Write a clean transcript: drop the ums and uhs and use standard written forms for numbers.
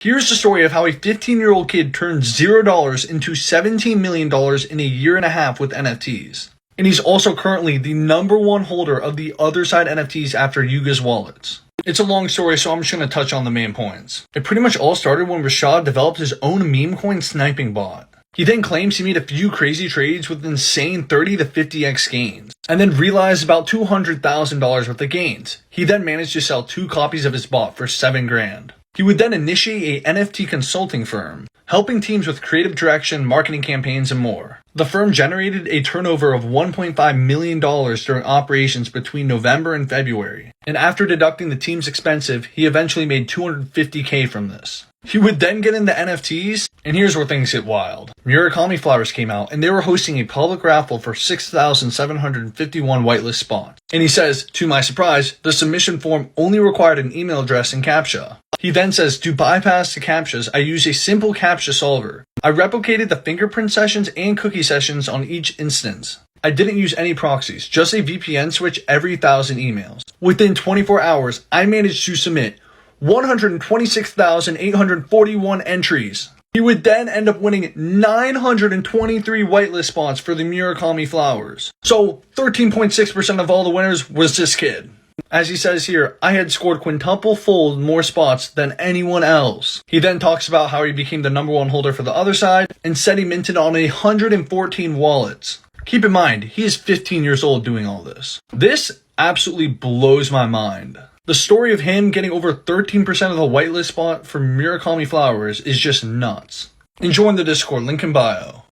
Here's the story of how a 15-year-old kid turned $0 into $17 million in a year and a half with NFTs. And he's also currently the #1 holder of the other side NFTs after Yuga's wallets. It's a long story, so I'm just going to touch on the main points. It pretty much all started when Rashad developed his own meme coin sniping bot. He then claims he made a few crazy trades with insane 30 to 50x gains, and then realized about $200,000 worth of gains. He then managed to sell 2 copies of his bot for $7 grand. He would then initiate a NFT consulting firm, helping teams with creative direction, marketing campaigns, and more. The firm generated a turnover of $1.5 million during operations between November and February. And after deducting the team's expenses, he eventually made $250K from this. He would then get into NFTs, and here's where things get wild. Murakami Flowers came out, and they were hosting a public raffle for 6,751 whitelist spots. And he says, to my surprise, the submission form only required an email address and CAPTCHA. He then says, to bypass the CAPTCHAs, I use a simple CAPTCHA solver. I replicated the fingerprint sessions and cookie sessions on each instance. I didn't use any proxies, just a VPN switch every 1,000 emails. Within 24 hours, I managed to submit 126,841 entries. He would then end up winning 923 whitelist spots for the Murakami Flowers. So 13.6% of all the winners was this kid. As he says here, I had scored quintuple-fold more spots than anyone else. He then talks about how he became the #1 holder for the other side and said he minted on 114 wallets. Keep in mind, he is 15 years old doing all this. This absolutely blows my mind. The story of him getting over 13% of the whitelist spot for Murakami Flowers is just nuts. And join the Discord, link in bio.